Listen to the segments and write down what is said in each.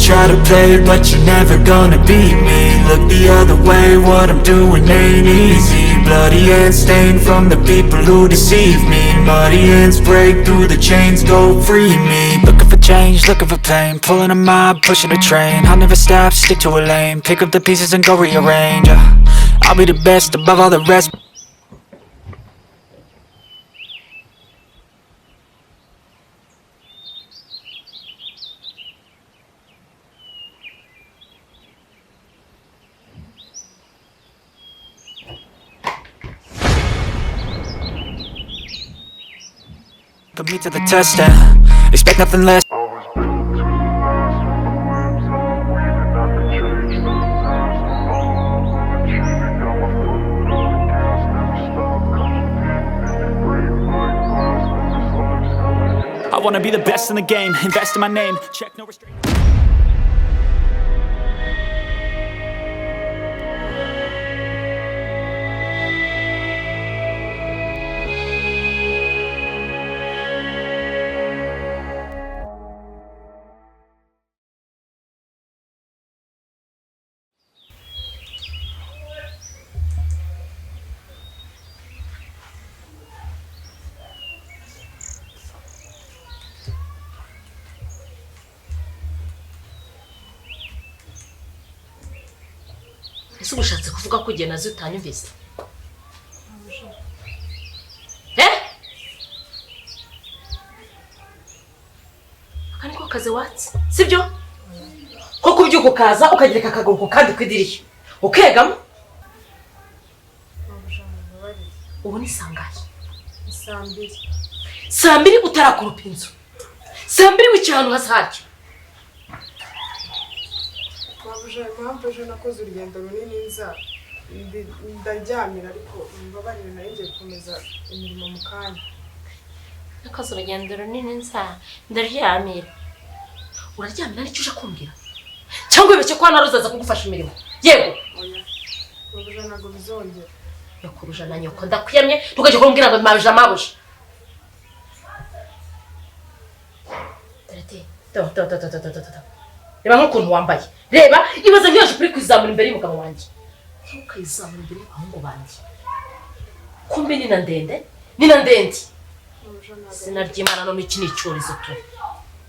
try to play, but you're never gonna beat me. Look the other way, what I'm doing ain't easy. Bloody hands stained from the people who deceive me. Muddy hands break through the chains, go free me. Looking for change, looking for pain, pulling a mob, pushing a train. I'll never stop, stick to a lane, pick up the pieces and go rearrange. I'll be the best above all the rest. Put me to the test and expect nothing less. I wanna be the best in the game, invest in my name, check no restraint. ese ubushatse kuvuga ko igihe nazo utanyumvise akaniko kaze watse sibyo ko kubyuka ukaza ukagereka akaguru kandi kwidirishya ukegama ubu ni sangaye sambiri utarakora inzu sambiri w'icyano hasaryo Impamvu ejo nakoze urugendo runini ndaryamira ariko mbabarire nayo ngiye gukomeza imirimo mu kanya. Nakoze urugendo runini ndaryamira. Uraryamira nicyo uje kumbwira? Cyangwa ibeke ko naruzaza kugufasha imirimo? Yego. Oya. Babuja nago bizongera. Yakuruja na nyoko ndakwiyamye tugaje kumbwira ngo mabuje amabuje. Tarate. To. Reba nk'ukuntu wambaye. Reba ibaza ngiye kuri kwizamura imbere y'umugabo wanjye. Kwizamura imbere y'abahungu banjye. Kumbe ni na ndende? Ni na ndende. Sinaryimana no iki ni icyorezo tu.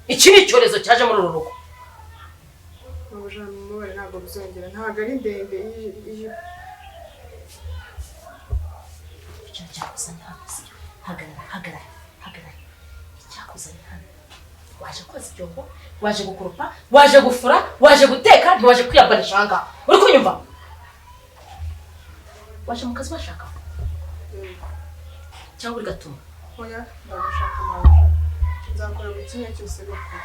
Iki ni icyorezo cyaje muri uru rugo. Babuja mubare ntago bizongera ntago ari ndende iyi. Cyakuzanye hagarara. Cyakuzanye hano. Waje koza ibyombo, waje gukurupa, waje gufura, waje guteka, ntiwaje kwiyambanisha hanga. Uri kunyumva? Waje mu kazi bashaka. Cyangwa uri gatuma? Oya, ndabashaka mabuja. Nzakora buri kimwe cyose bakora.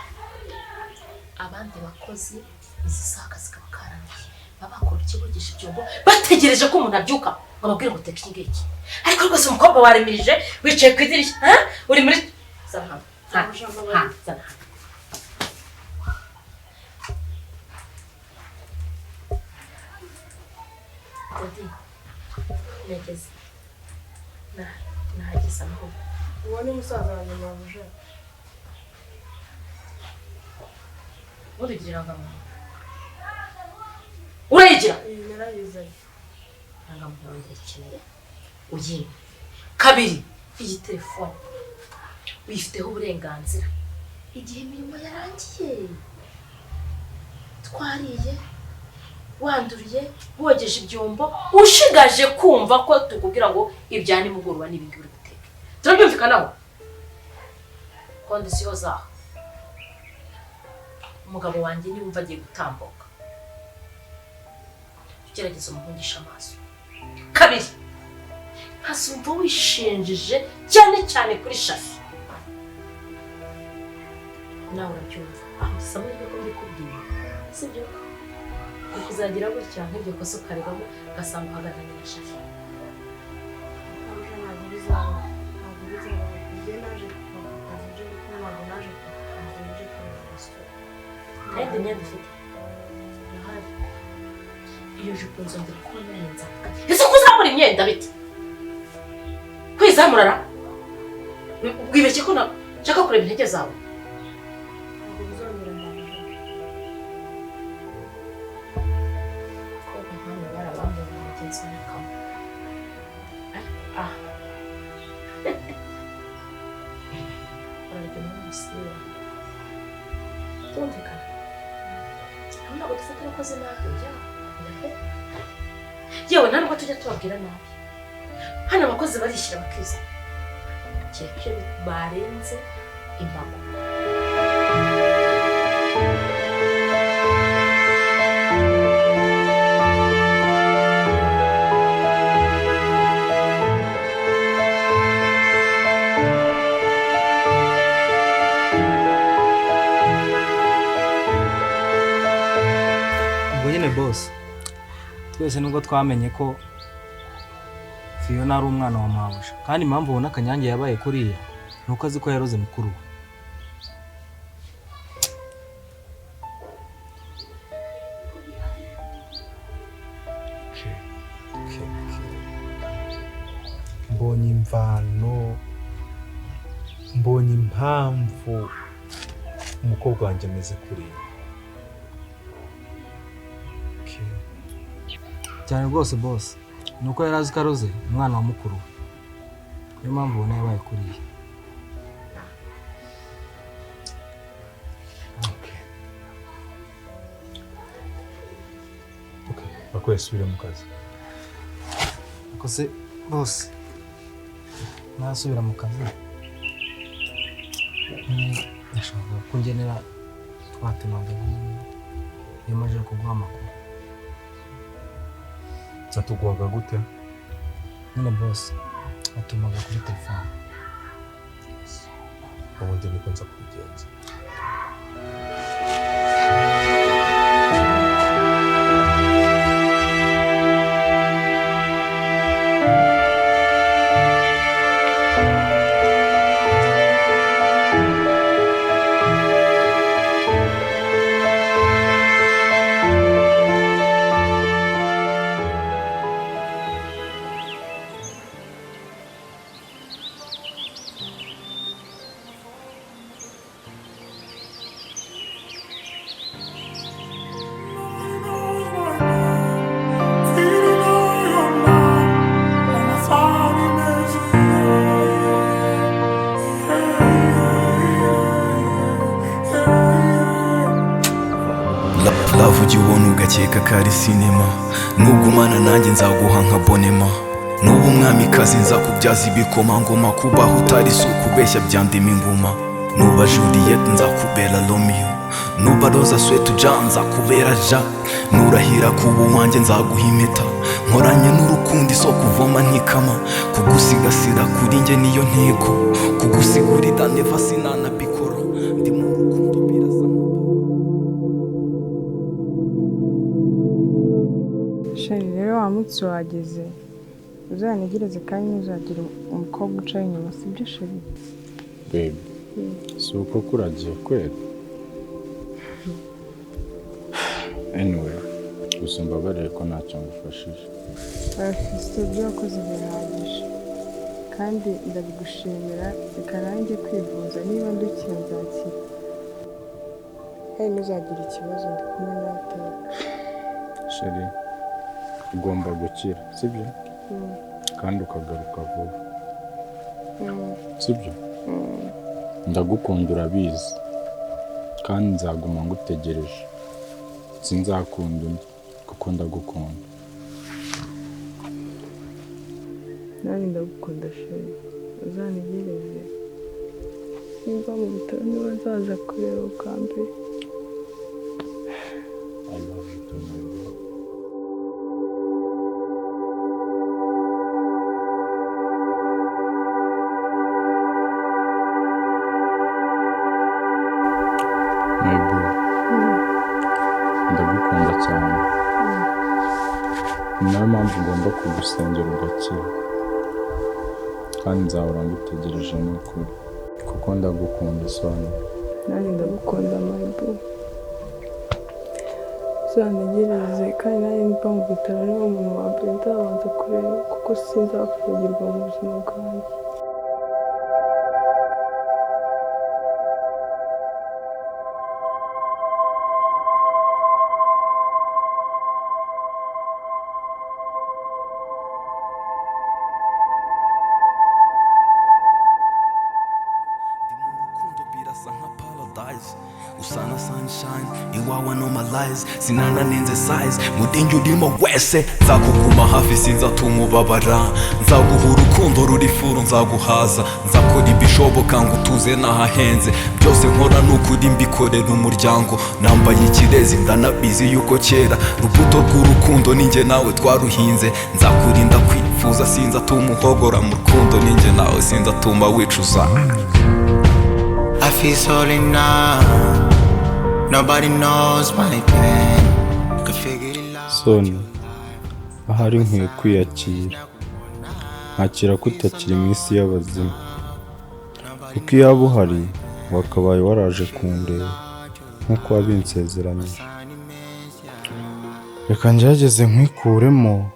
Abandi bakozi izi saka zikabakaraniye. Babakora ikibugisha ibyombo, bategereje ko umuntu abyuka ngo babwire ngo teka ingeki. Ariko rwose umukobwa waremirije wicaye ku idirishya, uri muri sana. Sana. Tadi, negeze. Nahageze amahoro. Uwo ni musaza wanjye mabuja. Urigira ngamo. Urayigira? Narayizanye. Ngamo yakeneye. Ugiye. Kabiri, iyi telefone. Uyifiteho uburenganzira. Igihe imirimo yarangiye. Twariye, wanduriye, wogeje ibyombo, ushigaje kumva ko tukubwira ngo ibyani mugoroba n'ibingi uri guteka. Turabyumvikanaho? Kondisiyo zaho. Umugabo wanjye niwumva agiye gutambuka. Ugerageza umuhungisha amaso. Kabiri, nkazumva wishenjeje cyane kuri Shaffy. Nawe urabyumva. Amusaba yuko mbikubwiye. Sibyo? Ukuzagira gutya nk'ibyo koso karegamo gasanga uhagararanye na Shaffy. Ntabwo bizaba. Igihe naje kukaje ntabwo naje kukaje. Kandi imyenda ufite. Iyo jipo nzongera kubona yenza. Ese kuzamura imyenda bite? Kwizamurara? Wibeshye ko nshaka kureba intege zawe. Tumvikana. Ntabwo dufite abakozi nabi njya. Yewe ntabwo tujya tubabwira nabi. Hano abakozi barishyira bakiza. Cyeke barenze imbago. Boss, twese nubwo twamenye ko Phiona ari umwana wa Mabusha, kandi impamvu ubona Kanyange yabaye kuriya nuko azi ko yaroze mukuru we. Mbonye imvano, mbonye impamvu umukobwa wanjye ameze kuriya. Cyane rwose boss, nuko yari azi ko aroze umwana wa mukuru we. Niyo mpamvu ubona yabaye kuriya. Bakwiye subira mu kazi. Ako se boss, nasubira mu kazi. Ndashaka kungenera twatumaga yamaje kuguha amakuru. Zatugwaga gute? None boss, atumaga kuri telefone. Ubundi niko nza kubigenza. ujya ubona ugakeka ko ari sinema, nugumana nanjye nzaguha nka bonema, nuba umwamikazi nzakubyaza ibikomangoma, kubaho utari si ukubeshya byandima inguma, nuba Juliet nzakubera Romeo, nuba Rosa Swetuja nzakubera Ja, nurahira kuba uwanjye nzaguha impeta, nkoranye n'urukundo isoko uvoma ntikama, kugusigasira kuri njye niyo ntego, kugusigurira neva sinanabikora, ndi mu rukundo birasa Shari rero wa munsi wageze uzantegereze kandi ntuzagira umukobwa ucaye inyuma, sibyo Shari? Baby, si uko kuragiye kwera? Anyway, gusa mbabarire ko ntacyo ngufashije. Fiston, ibyo wakoze birahagije kandi ndabigushimira, reka nanjye kwivuza, niba ndukiye nzakira kandi ntuzagira ikibazo, ndi kumwe nawe. Shari, ugomba gukira, sibyo? Kandi ukagaruka vuba, sibyo? Ndagukunda urabizi, kandi nzaguma ngutegereje, sinzakunda undi kuko ndagukunda. Nanjye ndagukunda Shari, uzantegereze nimba mu bitaro, niba nzaza kureba ubwa mbere. I love you too, my love. My boo, ndagukunda cyane, ni nayo mpamvu ngomba kugusengera ugakira, kandi nzahora ngutegereje n'ukuri kuko ndagukunda Sonia. Nanjye ndagukunda my boo, uzantegereze kandi nanjye nimba mu bitaro niba umuntu wa mbere nzabanza kureba, kuko sinzafungirwa mu buzima bwanjye. usana sunshine iwawe no my lies sinananenze size mudingi urimo wese nzakuguma hafi sinzatuma ubabara nzaguha urukundo ruri furu nzaguhaza nzakora ibishoboka ngo utuze nahahenze byose nkora nukuri mbikorera umuryango nambaye ikirezi ndanabizi yuko kera rubuto rw'urukundo ninjye nawe twaruhinze nzakurinda kwifuza sinzatuma uhogora mu rukundo ninjye nawe sinzatuma wicuza. I feel so now. Nobody knows my pain. You can figure it out. Sonia, ahari nkwiye kwiyakira nkakira ko utakiri mu isi y'abazima kuko iyo waba uhari wakabaye waraje kundeba nk'uko wabinsezeranyije. Reka ngerageze nkwikuremo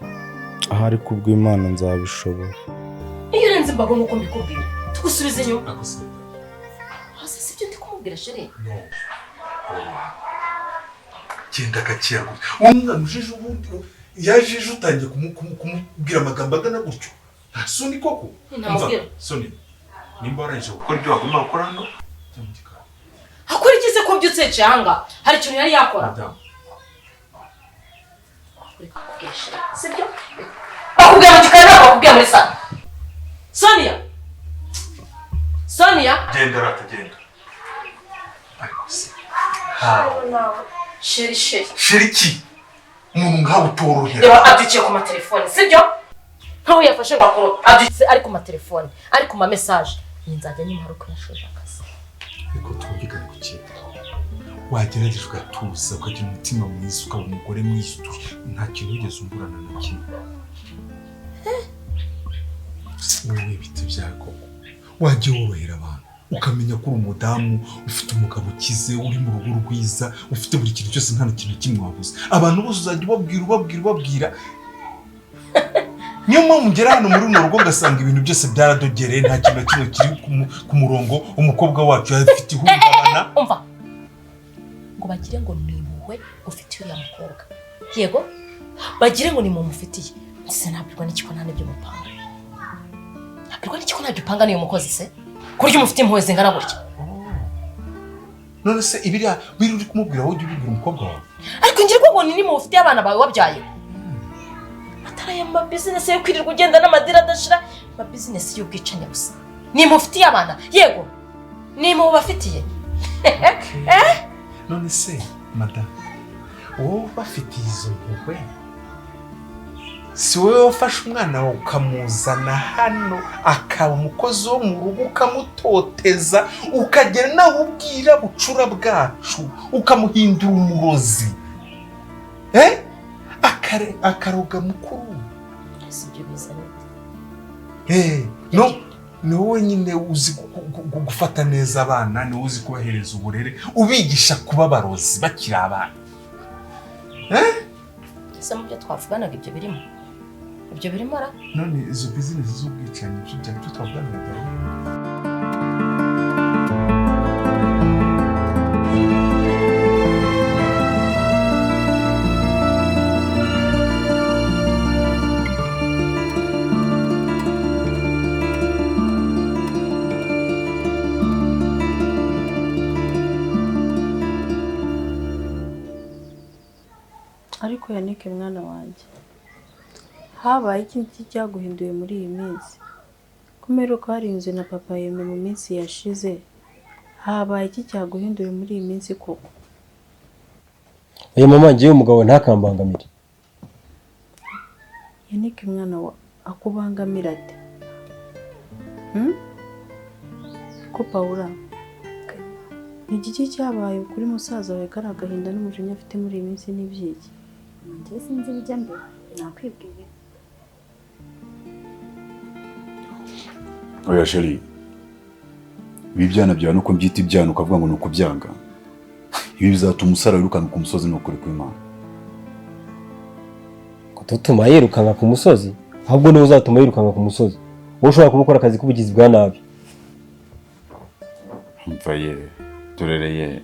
ahari kubw'Imana nzabishobora. Iyo urenze imbago nk'uko mbikubwira tugusubize inyuma. Hasi sibyo ndi kumubwira shere. Genda gakira gutyo umwana ujije ubundi yajije utangiye kumubwira amagambo agana gutyo nta soni koko. Sonia nimba waranje gukora ibyo wagomba gukora hano cyamugikara hakora ikize ko byutse cyanga hari ikintu yari yakora. Sibyo akubwira mu gikari ntabwo akubwira muri sano. Sonia genda ratagenda ariko se Sheri ki umuntu nkawe utorohera. Reba abyukiye ku matelefone sibyo nkawe yafashe bakuru abyutse ari ku matelefone ari ku ma message nzajya nyuma ruko yashoje akazi. Ariko twumvikane ku kintu wagerageje ugatuza ukagira umutima mwiza ukaba umugore mwiza nta kintu wigeze umburana na kimwe. Wowe bita byako wajye worohera abantu ukamenya ko uri umudamu ufite umugabo ukize uri mu rugo rwiza ufite buri kintu cyose nta kintu kimwe wabuze. Abantu bose uzajya ubabwira niyo mpamvu ngera hano muri runo rugo ngasanga ibintu byose byaradogereye nta kintu kimwe kiri ku murongo. Umukobwa wacu yafite ihungabana umva ngo bagire ngo ni impuhwe ufite uriya mukobwa yego bagire ngo ni mu mufitiye ndetse ntabwirwa n'ikiko nta n'ibyo mupanga ntabwirwa n'ikiko ntabyo upanga niyo mukozi se kurya umufite impuhwe zingana gutya. None se ibiriya biri uri kumubwira wowe ujye ubibwira umukobwa wawe ariko ngirwa ngo ni mu ufite abana bawe wabyaye ataraye mu business yo kwirirwa ugenda n'amadira adashira ma business y'ubwicanye gusa ni mu ufite abana yego ni mu bafitiye. None se madame wowe bafitiye izo mpuhwe si wowe wafashe umwana wawe ukamuzana hano akaba umukozi wo mu rugo ukamutoteza ukagera nawe ubwira bucura bwacu ukamuhindura umurozi akaroga mukuru. Sibyo bizana no ni wowe nyine uzi gufata neza abana ni wowe uzi kubahereza uburere ubigisha kuba abarozi bakiri abana. ese mu byo twavuganaga ibyo birimo ara none izo business z'ubwicanyi byo twavuganaga ariko Yannick mwana wanjye habaye iki cyaguhinduye muri iyi minsi kumera ko hari inzu na papa yeme mu minsi yashize habaye iki cyaguhinduye muri iyi minsi koko. Mama ngiye umugabo ntakambangamire. Yannick mwana wa akubangamira ate ko Paula ni iki cyabaye kuri musaza wawe kari agahinda n'umujinya afite muri iyi minsi n'ibyiki. Njye sinzi bijya mbere nakwibwira. Oya Sheri ibi byana byawe nuko mbyita ibyana ukavuga ngo nuko byanga ibi bizatuma umusara wirukanka ku musozi n'ukuri kw'Imana. Kututuma yirukanka ku musozi ahubwo niwe uzatuma yirukanka ku musozi wowe ushobora kumukora akazi k'ubugizi bwa nabi. Mvaye turereye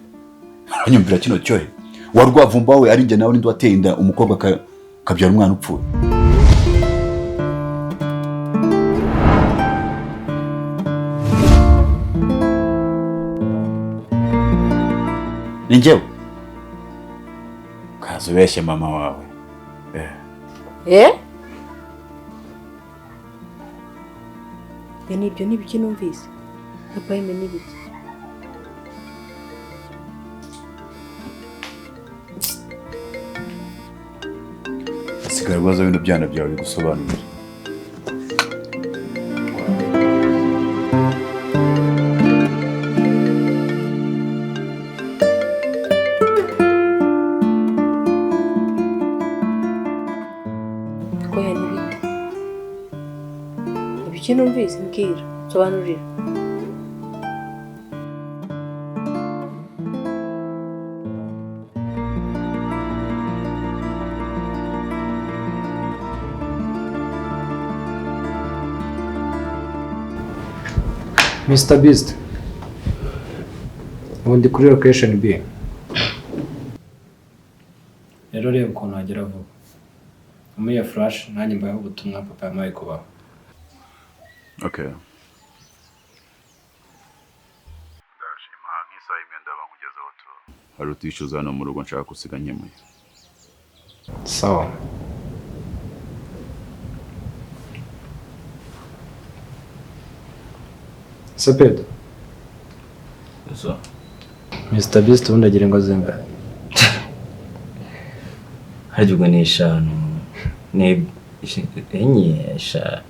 anyumvira kino cyohe warwavumba we ari njye nawe ndi wateye inda umukobwa kabyara umwana upfuye. Ni njyewe. Kaza ubeshye mama wawe. Ibyo ni ibiki numvise? Papa yeme ni ibiki? Sigara rwaza bino byana byawe bigusobanurira. Ibiki numvise mbwira, sobanurira. Mr. Beast. Ubundi kuri location B. Rero reba ukuntu wagera vuba. Umuye flash nanjye mbaye ubutumwa papa yamaye kubaho. Okay. Hari utishyuza hano mu rugo nshaka gusiga nkemuye. Sawa. Sepedo. Eso. Mr. Beast ubundi agira ngo zenga. Hajugwa ni eshanu. Ni enye esha.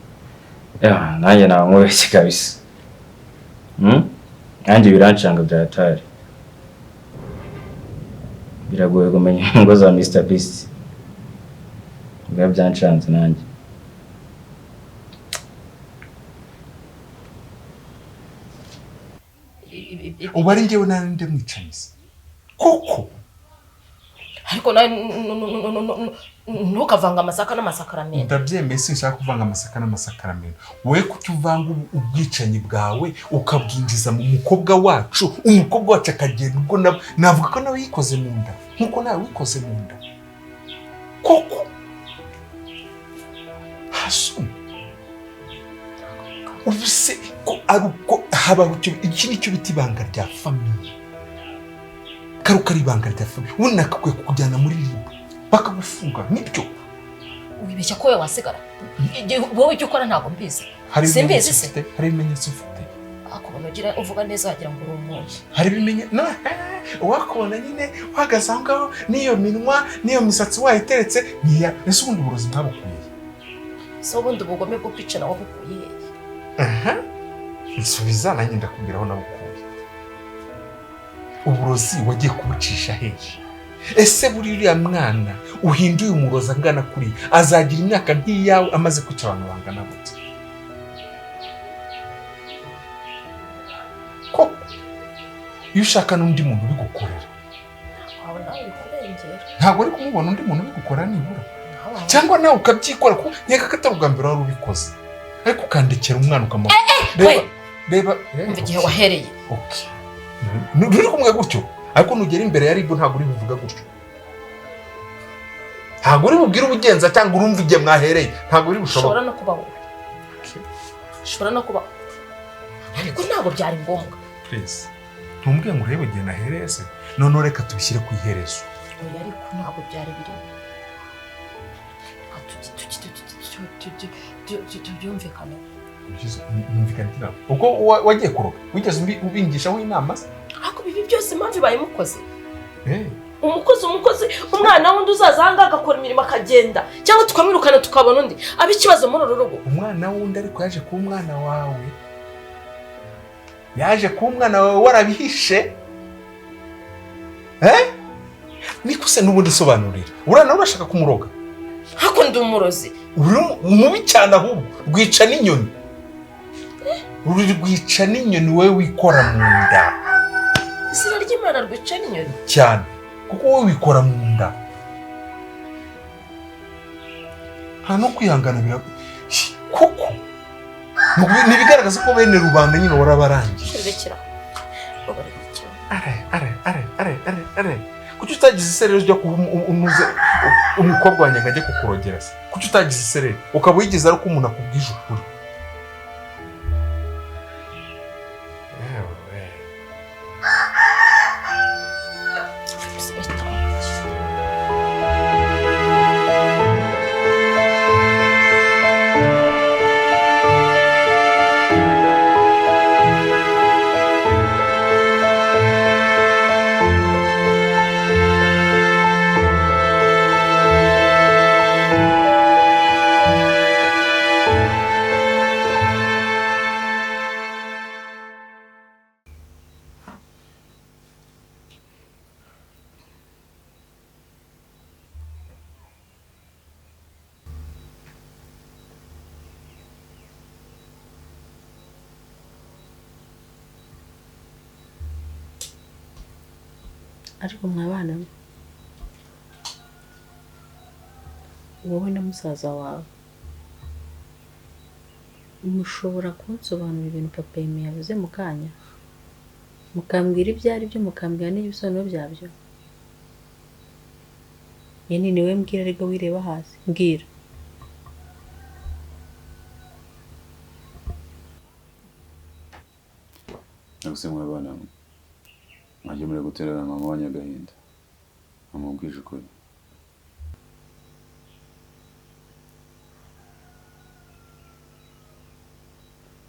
Ya, nanjye nabamubeshye kabisa. Nanjye birancanga bya hatari. Biragoye kumenya ngo za Mr. Beast. Biba byancanze nanjye. Ubari ngewe nande mwicamise. Koko. Ariko nawe ntukavanga amasaka n'amasakaramentu. Ndabyemeye sinshaka kuvanga amasaka n'amasakaramentu. Wowe kuki uvanga ubwicanyi bwawe ukabwinjiza mu mukobwa wacu, umukobwa wacu akagenda ubwo navuga ko nawe yikoze mu nda. Nkuko nawe wikoze mu nda. Koko. Hasu. Ubuse ko aruko habaho iki nicyo biti banga rya famille. Karuka ribanga rya famille. Unakakwe kujyana muri ribu. Bakagufunga nibyo. Wibeshya ko wasigara. Wowe icyo ukora ntabwo mbizi. Simbizi se. Hari ibimenyetso ufite. Akubona ugira uvuga neza wagira ngo uri umuntu. Hari ibimenyetso no wakubona nyine wagaza ngaho niyo minwa niyo misatsi wayiteretse niya ese ubundi uburozi bwabukuye. So ubundi ubugome bwo kwicana wabukuye. Nsubiza nanjye ndakubwiraho nabukuye. Uburozi wagiye kubucisha hehe? Ese buri uriya mwana uhinduye umuroza ngana kuri azagira imyaka nk'iyawe amaze kwica abantu bangana gute? Ko iyo ushaka n'undi muntu ubigukorera ntabwo ari kumubona undi muntu ubigukorera nibura cyangwa nawe ukabyikora ko nkeka ko atari ubwa mbere wari ubikoze ariko ukandekera umwana ukamara reba igihe wahereye. Okay. Nturi kumwe gutyo ariko nugera imbere ya ribu ntabwo uri buvuga gutyo. Ntabwo uri bubwira ubugenza cyangwa urumva igihe mwahereye ntabwo uri bushoboka. Shobora no kubaho. Shobora no kubaho. Ariko ntabwo byari ngombwa. Please. Ntumbwiye ngo urebe igihe nahereye se. None reka tubishyire ku iherezo. Oya ariko ntabwo byari biri. Tubyumvikane. Numvikana uko wagiye kuroga wigeze ubingishaho inama se? Ariko bibi byose impamvu bayimukoze. Umukozi umwana wundi uzaza hanga agakora imirimo akagenda cyangwa tukamwirukana tukabona undi aba ikibazo muri uru rugo. Umwana wundi ariko yaje ku mwana wawe. Yaje ku mwana wawe warabihishe. Niko se n'ubundi sobanurira. Urana urashaka kumuroga. Hako ndi umurozi. Mubi cyane ahubwo rwica n'inyoni. Uri rwica n'inyoni we wikora mu nda. Izina ry'Imana rwica n'inyoni cyane kuko wowe wikora mu nda. Hano kwihangana bira kuko nibigaragaza ko bene rubanda nyine warabarangiye. Rekera. Are. Kuki utagize iserero ryo umuze umukobwa wanjye ngaje kukurogera se? Kuki utagize iserero ukaba wigize ariko umuntu akubwije ukuri? ariko mwabana wowe na musaza wawe mushobora kunsobanurira ibintu papa Amenye yavuze mu kanya, mukambwira ibyo ari byo, mukambwira n'ibisobanuro byabyo. Yeni niwe mbwira ariko wireba hasi mbwira. Naguse mwabana mwaje muri guterera mama wanyu agahinda. Amubwije ukuri.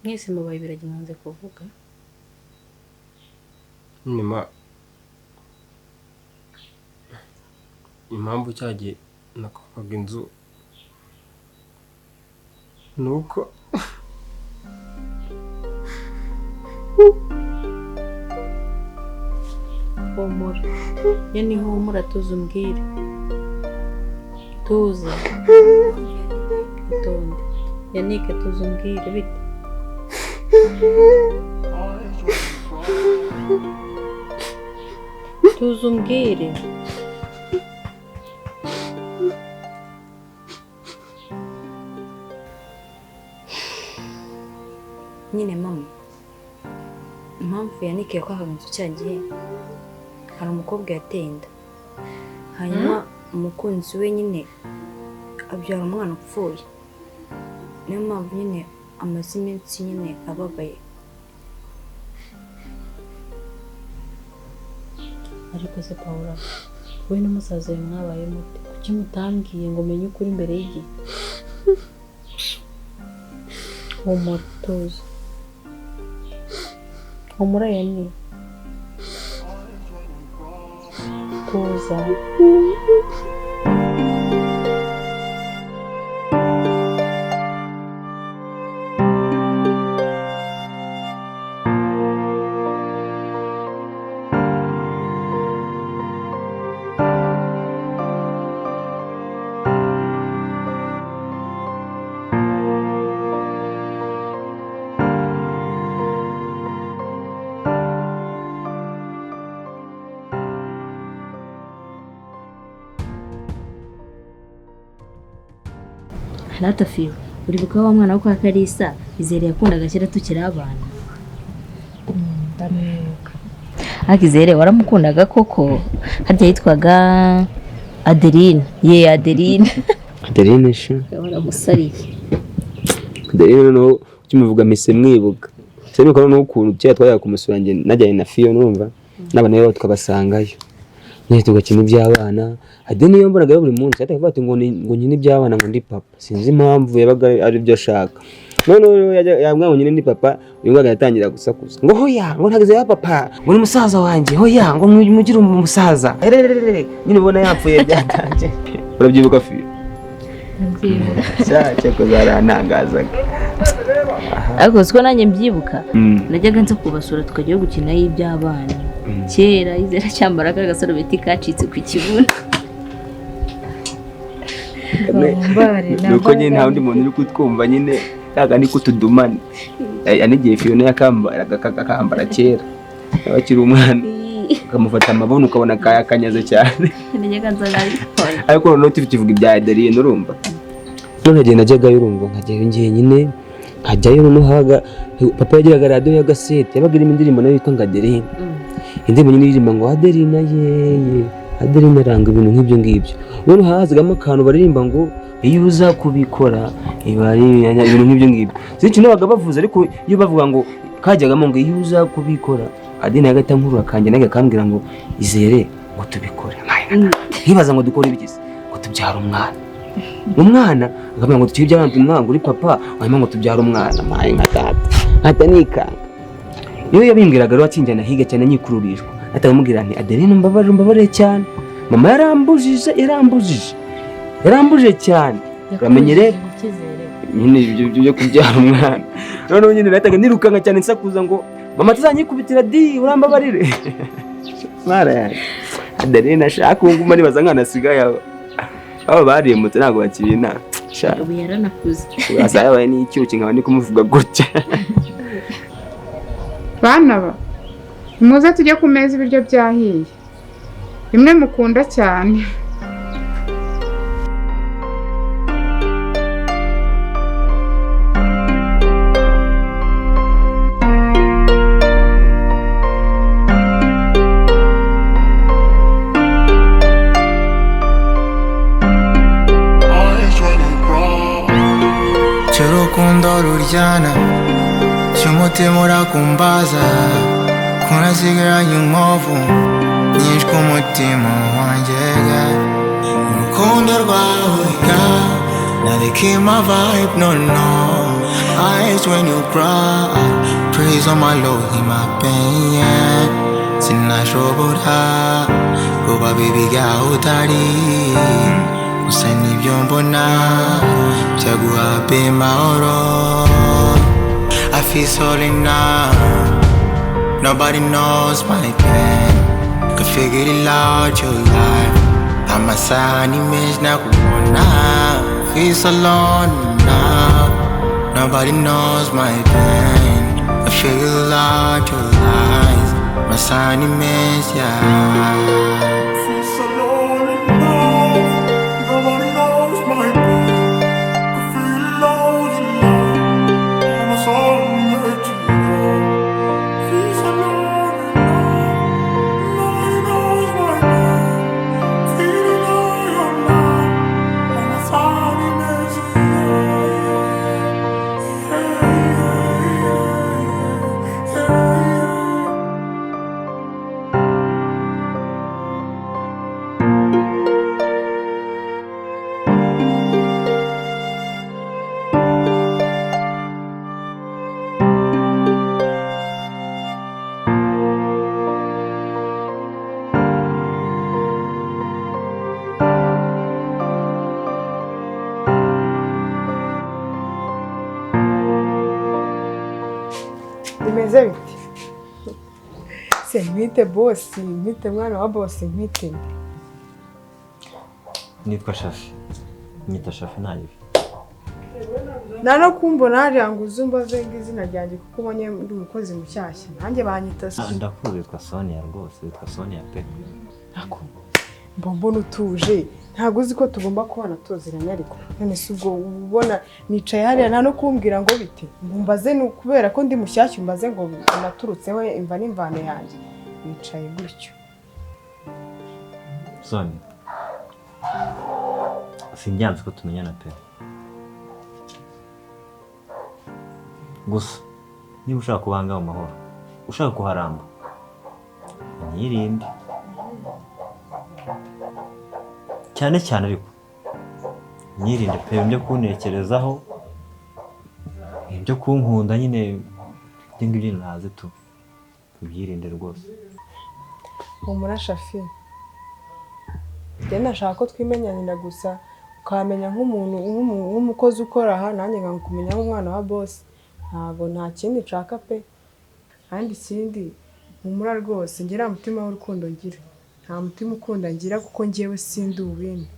Mwese mubaye biragi mwanze kuvuga. Nyuma impamvu cyagiye nakoraga inzu nuko humura. Yeni humura tuza umbwire. Tuza. Itonde. Yannick tuza umbwire bite. Tuza umbwire. Nyine mama, impamvu Yannick yakwahaga inzu cyagiye hari umukobwa yateye inda, hanyuma umukunzi we nyine abyara umwana upfuye, niyo mpamvu nyine amaze iminsi nyine ababaye. Ariko se Paula, wowe n'umusaza we mwabaye mute? Kuki mutambwiye ngo menye ukuri imbere y'igihe? Humura tuza. Humura Yannick. Tuza. Harata Phiona, uribuka wa mwana wo kwa Kalisa Izere yakundaga kera tukiri abana? Ndamwibuka. Izere waramukundaga koko? Harya yitwaga Adeline. Ye Adeline. Adeline sha. Waramusariye. Adeline no kimuvuga mise mwibuka. Cyane ko no ukuntu cya twajya kumusura nge najyanye na Phiona urumva. N'abana rero tukabasangayo. Nyine tugakina iby'abana. Adeline yo mbonaga buri munsi atavuga ati ngo nyine iby'abana ngo ndi papa. Sinzi impamvu yabaga ari byo ashaka. None yamwa ngo nyine ndi papa, uyu mwana yatangira gusakuza. Ngo hoya, ngo ntagize ya papa. Ngo ni musaza wanjye. Hoya, ngo mugire umusaza. Nyine ubona yapfuye byatanje. Urabyibuka Phiona? Ndabyibuka. Cyako zarantangazaga. Ariko siko nanjye mbyibuka. Najyaga nza kubasura tukajya gukina y'iby'abana. Kera Izere cyambaraga agasarubeti kacitse ku kibuno. Nuko nyine nta wundi muntu uri kutwumva nyine yaga ni kutudumana. Anigiye Phiona yakambara kera. Abakiri umwana ukamufata amabono ukabona kayakanyaze cyane. Najyaga nza nabikora. Ariko noneho tuvuga ibya Adeline urumva. None agenda najyaga urumva nkajyayo ngiye nyine nkajyayo noneho haga papa yagiraga radio ya gasete yabaga irimo indirimbo nayo yitwa ngo Adeline. Indirimbo nyine iririmba ngo Adeline yeye Adeline aranga ibintu nk'ibyo ngibyo. None hazagamo akantu baririmba ngo iyo uza kubikora ibari ibintu nk'ibyo ngibyo. Sinzi nabaga bavuze ariko iyo bavuga ngo kajyagamo ngo iyo uza kubikora Adeline yagata nkuru akanje naga kambwira ngo Izere ngo tubikore. Nkibaza ngo dukore ibigize ngo tubyara umwana akamenya ngo tukiye by'abandi umwana uri papa hanyuma ngo tubyara umwana maye nka data atanika. Iyo yabimbwiraga rero akinjana higa cyane nyikururishwa atamubwira nti Adeline mbabare cyane mama yarambujije cyane uramenyere nyine ibyo byo kubyara umwana. None nyine nataga nirukanga cyane nsakuza ngo mama tuzanyikubitira di urambabarire. Mara yaje Adeline ashaka nguma nibaza nkana sigaye aba bariye muto ntago bakirina sha ubu yaranakuze. Asaya baye ni icyuki nkaba ndi kumuvuga gutya. Bana ba muze tujye ku meza ibiryo byahiye. imwe mukunda cyane. cy'urukundo ruryana cy'umutima urakumbaza kunasigaranye inkovu nyinshi ku mutima wanjye urukundo rwawe now they keep my vibe no eyes when you cry praise on my Lord in my pain sinashobora kuba baby gaho utari gusa nibyo mbona byaguha amahoro. I feel so enough. Nobody knows my pain. You can figure it out your life. I'm a sign image now. Feel so alone now. Nobody knows my pain. I figure out your lies. My sign image, yeah. Bimeze biti se mwite boss mwite mwana wa boss mwite nitwa Shaffy nyita Shaffy nayo nano kumbona hariya ngo uzumbaze ngizina ryanjye kuko ubonye ndi umukozi mushyashya nanjye banyita ndakuze witwa Sonia rwose witwa Sonia pe ako mbona utuje ntago uzi ko tugomba kubana tuziranye ariko none se ubwo ubona nicaye hariya nta no kumbwira ngo bite mbaze ni kubera ko ndi mushyashya mbaze ngo naturutseho imva n'imvano yanjye nicaye gutyo. Sonia sinjyanze ko tumenyana pe gusa niba ushaka kubanga mu mahoro ushaka kuharamba nyirinde cyane cyane ariko nyirinde pe ibyo kuntekerezaho ibyo kunkunda nyine ngibyo naze tubyirinde rwose. Umura Shaffy njye nashaka ko twimenyanira gusa ukamenya nk'umuntu nk'umukozi ukora aha nanjye nkakumenya nk'umwana wa boss ntabwo nta kindi nshaka pe kandi ikindi umura rwose ngira umutima w'urukundo ngira nta mutima ukunda ngira kuko ngewe sindi uwindi